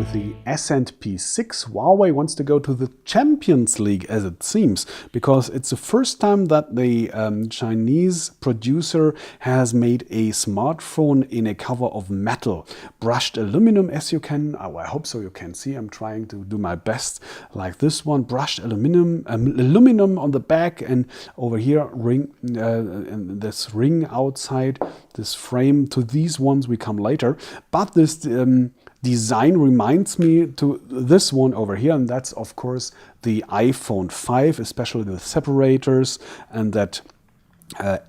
with the S&P 6. Huawei wants to go to the Champions League, as it seems, because it's the first time that the Chinese producer has made a smartphone in a cover of metal. Brushed aluminum, as you can, I hope so you can see, I'm trying to do my best, like this one, brushed aluminum on the back, and over here, this ring outside, this frame. To these ones we come later, but this design reminds me to this one over here, and that's of course the iPhone 5, especially the separators and that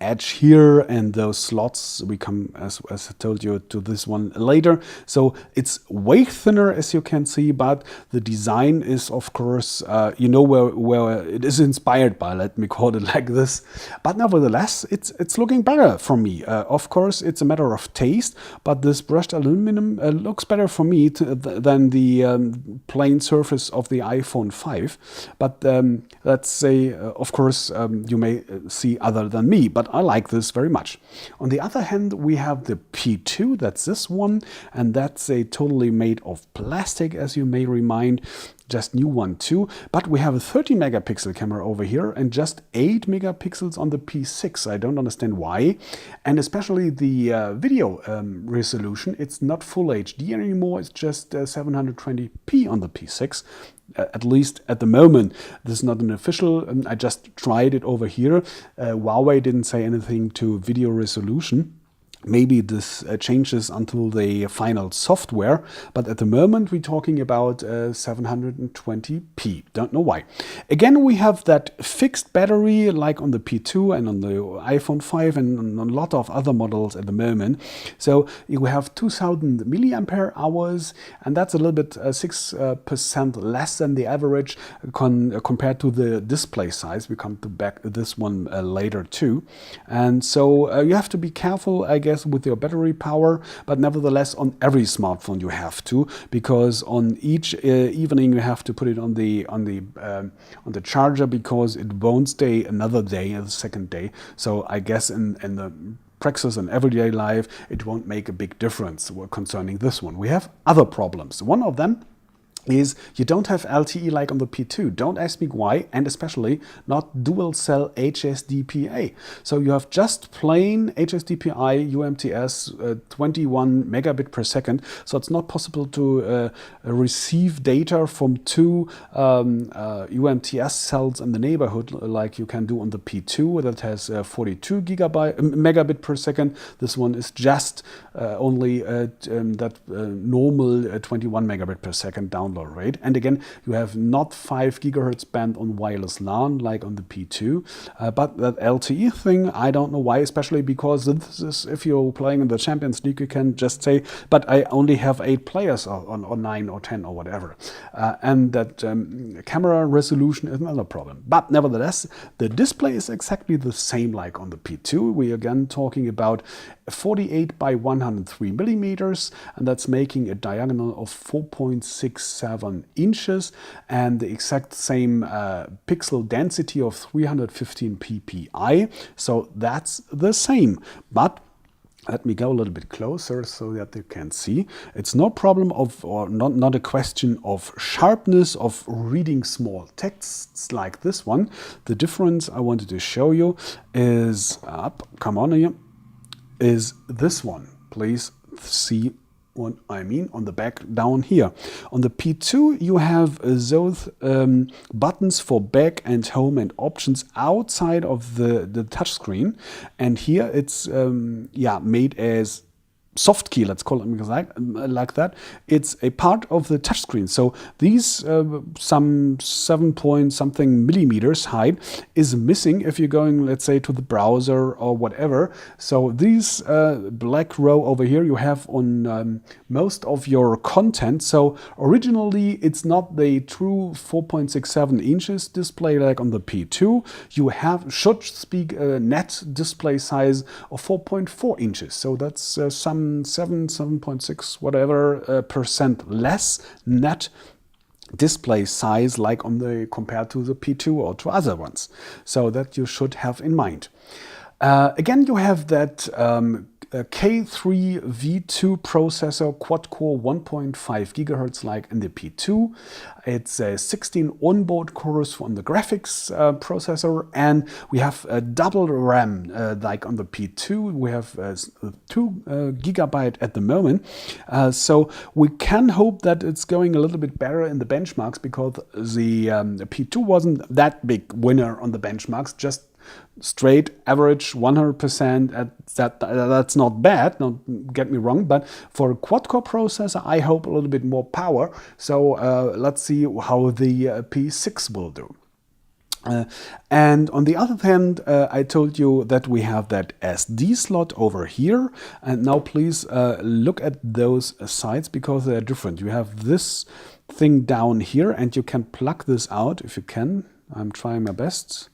edge here and those slots. We come, as I told you, to this one later. So it's way thinner, as you can see, but the design is, of course, you know where it is inspired by, let me call it like this. But nevertheless, it's looking better for me. Of course, it's a matter of taste, but this brushed aluminum looks better for me than the plain surface of the iPhone 5. But let's say, of course, you may see other than me, but I like this very much. On the other hand, we have the P2, that's this one, and that's a totally made of plastic, as you may remind. Just new one too, but we have a 30 megapixel camera over here and just 8 megapixels on the P6. I don't understand why. And especially the video resolution, it's not full HD anymore, it's just 720p on the P6. At least at the moment. This is not an official, I just tried it over here. Huawei didn't say anything to video resolution. Maybe this changes until the final software, but at the moment we're talking about 720p. Don't know why. Again, we have that fixed battery like on the P2 and on the iPhone 5 and on a lot of other models at the moment. So you have 2000 milliampere hours, and that's a little bit 6% less than the average compared to the display size. We come to back this one later too. And so you have to be careful, I guess, with your battery power, but nevertheless on every smartphone you have to, because on each evening you have to put it on the charger, because it won't stay another day, the second day. So I guess in the practice and everyday life it won't make a big difference concerning this one. We have other problems. One of them is you don't have LTE like on the P2. Don't ask me why, and especially not dual cell HSDPA. So you have just plain HSDPI UMTS 21 megabit per second. So it's not possible to receive data from two UMTS cells in the neighborhood like you can do on the P2 that has 42 megabit per second. This one is just only that normal 21 megabit per second download rate. And again, you have not 5 gigahertz band on wireless LAN like on the P2, but that LTE thing, I don't know why, especially because this is, if you're playing in the Champions League, you can just say, but I only have 8 players or 9 or 10 or whatever. And that camera resolution is another problem. But nevertheless, the display is exactly the same like on the P2. We again talking about 48 by 103 millimeters, and that's making a diagonal of 4.67 inches and the exact same pixel density of 315 ppi. So that's the same. But let me go a little bit closer so that you can see. It's no problem of, or not a question of sharpness of reading small texts like this one. The difference I wanted to show you is come on here, is this one. Please see what I mean on the back down here. On the P2 you have those buttons for back and home and options outside of the touchscreen, and here it's made as soft key, let's call it like that. It's a part of the touchscreen. So these some 7 point something millimeters height is missing if you're going, let's say, to the browser or whatever. So these black row over here you have on most of your content. So originally it's not the true 4.67 inches display like on the P2. You should speak a net display size of 4.4 inches. So that's some 7.6 whatever percent less net display size like on the compared to the P2 or to other ones. So that you should have in mind. Again, you have that K3 V2 processor, quad-core 1.5 gigahertz like in the P2. It's 16 onboard cores on the graphics processor, and we have a double RAM like on the P2. We have 2 gigabyte at the moment. So we can hope that it's going a little bit better in the benchmarks, because the P2 wasn't that big winner on the benchmarks, just straight average 100%. That's not bad, don't get me wrong, but for a quad-core processor I hope a little bit more power. So let's see how the P6 will do. And on the other hand, I told you that we have that SD slot over here. And now please look at those sides, because they're different. You have this thing down here, and you can plug this out if you can. I'm trying my best.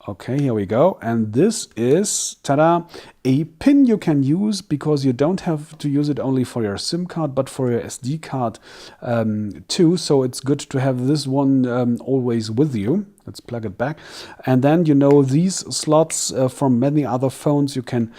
Okay, here we go. And this is, ta-da, a pin you can use, because you don't have to use it only for your SIM card, but for your SD card too. So it's good to have this one always with you. Let's plug it back. And then, you know, these slots from many other phones, you can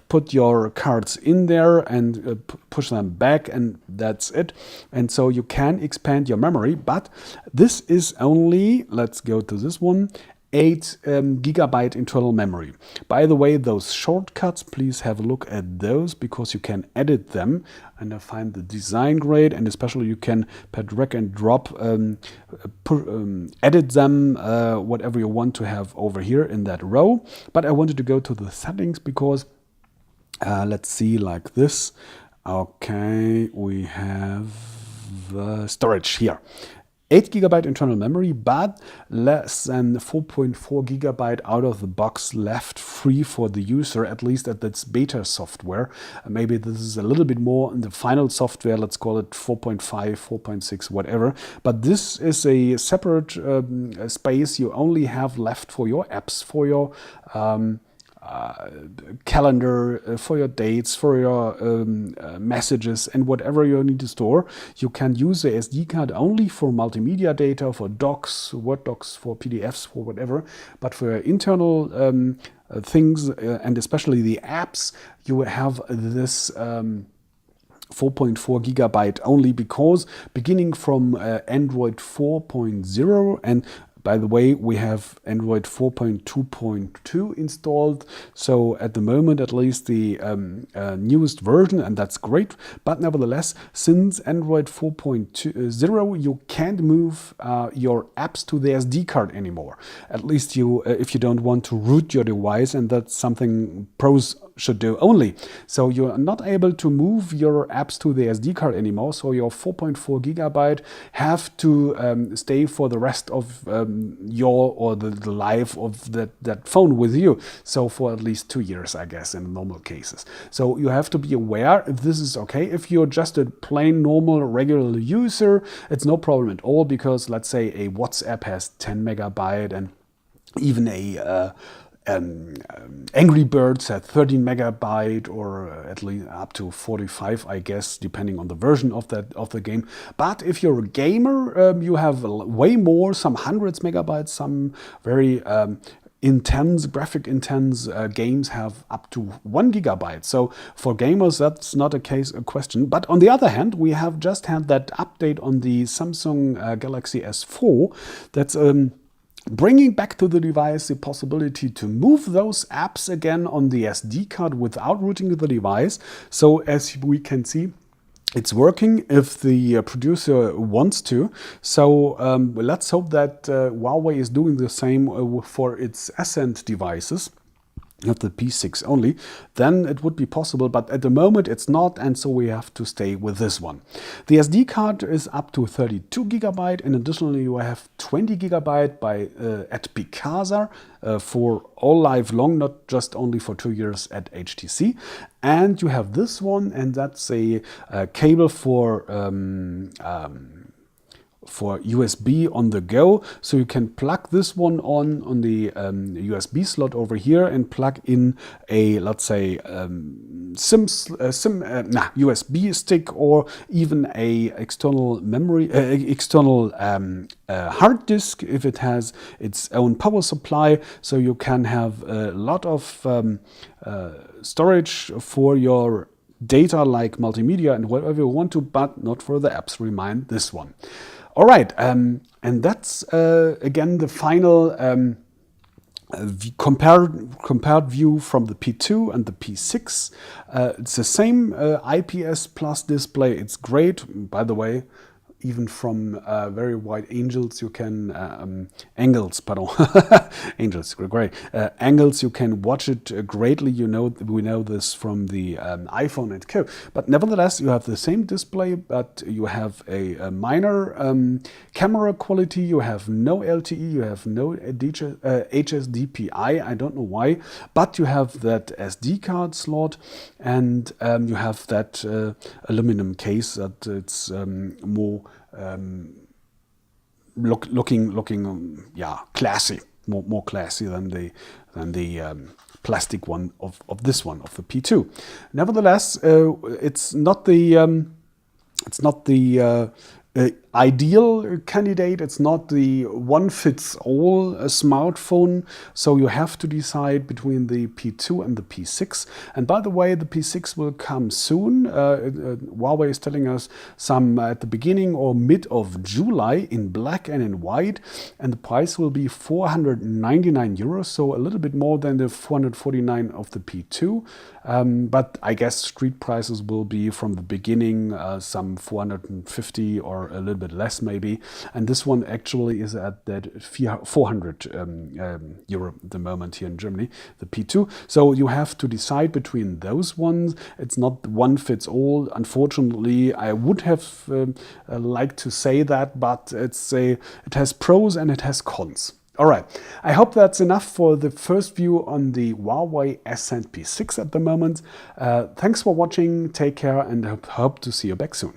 put your cards in there and push them back, and that's it. And so you can expand your memory, but this is only, let's go to this one, 8 gigabyte internal memory. By the way, those shortcuts, please have a look at those, because you can edit them, and I find the design great, and especially you can per drag and drop edit them whatever you want to have over here in that row. But I wanted to go to the settings, because let's see, like this. Okay, we have storage here. 8 gigabyte internal memory, but less than 4.4 gigabyte out of the box left free for the user, at least at its beta software. Maybe this is a little bit more in the final software, let's call it 4.5, 4.6, whatever. But this is a separate space you only have left for your apps, for your calendar, for your dates, for your messages, and whatever you need to store. You can use the SD card only for multimedia data, for docs, Word docs, for PDFs, for whatever. But for your internal things, and especially the apps, you have this 4.4 gigabyte only, because beginning from Android 4.0, and by the way, we have Android 4.2.2 installed, so at the moment at least the newest version, and that's great. But nevertheless, since Android 4.0, you can't move your apps to the SD card anymore. At least you, if you don't want to root your device, and that's something pros should do only. So you're not able to move your apps to the SD card anymore. So your 4.4 gigabyte have to stay for the rest of your, or the life of that phone with you. So for at least 2 years, I guess, in normal cases. So you have to be aware if this is okay. If you're just a plain normal regular user, it's no problem at all, because let's say a WhatsApp has 10 megabyte, and even a Angry Birds had 13 megabyte, or at least up to 45, I guess, depending on the version of the game. But if you're a gamer, you have way more, some hundreds megabytes, some very intense, graphic intense games have up to 1 gigabyte. So for gamers, that's not a question. But on the other hand, we have just had that update on the Samsung Galaxy S4 that's bringing back to the device the possibility to move those apps again on the SD card without rooting the device. So as we can see, it's working if the producer wants to. So let's hope that Huawei is doing the same for its Ascend devices, not the P6 only. Then it would be possible, but at the moment it's not, and so we have to stay with this one. The SD card is up to 32 gigabyte, and additionally you have 20 gigabyte at Picasa for all life long, not just only for 2 years at HTC. And you have this one, and that's a cable for USB on the go. So you can plug this one on the USB slot over here and plug in a, let's say, USB stick, or even a external memory, external hard disk if it has its own power supply. So you can have a lot of storage for your data, like multimedia and whatever you want to, but not for the apps. Remind this one. All right, and that's again the final compared view from the P2 and the P6. It's the same IPS Plus display. It's great, by the way. Even from very wide angles, you can angles, great angles. You can watch it greatly. You know, we know this from the iPhone and Co. But nevertheless, you have the same display, but you have a minor camera quality. You have no LTE. You have no HSDPI. I don't know why, but you have that SD card slot, and you have that aluminum case that it's more looking classy, more classy than the plastic one of this one, of the P2. Nevertheless, it's not the ideal candidate. It's not the one-fits-all smartphone, so you have to decide between the P2 and the P6. And by the way, the P6 will come soon. Huawei is telling us some at the beginning or mid of July, in black and in white, and the price will be 499 euros, so a little bit more than the 449 of the P2. But I guess street prices will be from the beginning some 450 or a little bit less maybe. And this one actually is at that 400 euro at the moment here in Germany, the P2. So you have to decide between those ones. It's not one fits all. Unfortunately, I would have liked to say that, but it has pros and it has cons. All right, I hope that's enough for the first view on the Huawei Ascend P6 at the moment. Thanks for watching, take care, and hope to see you back soon.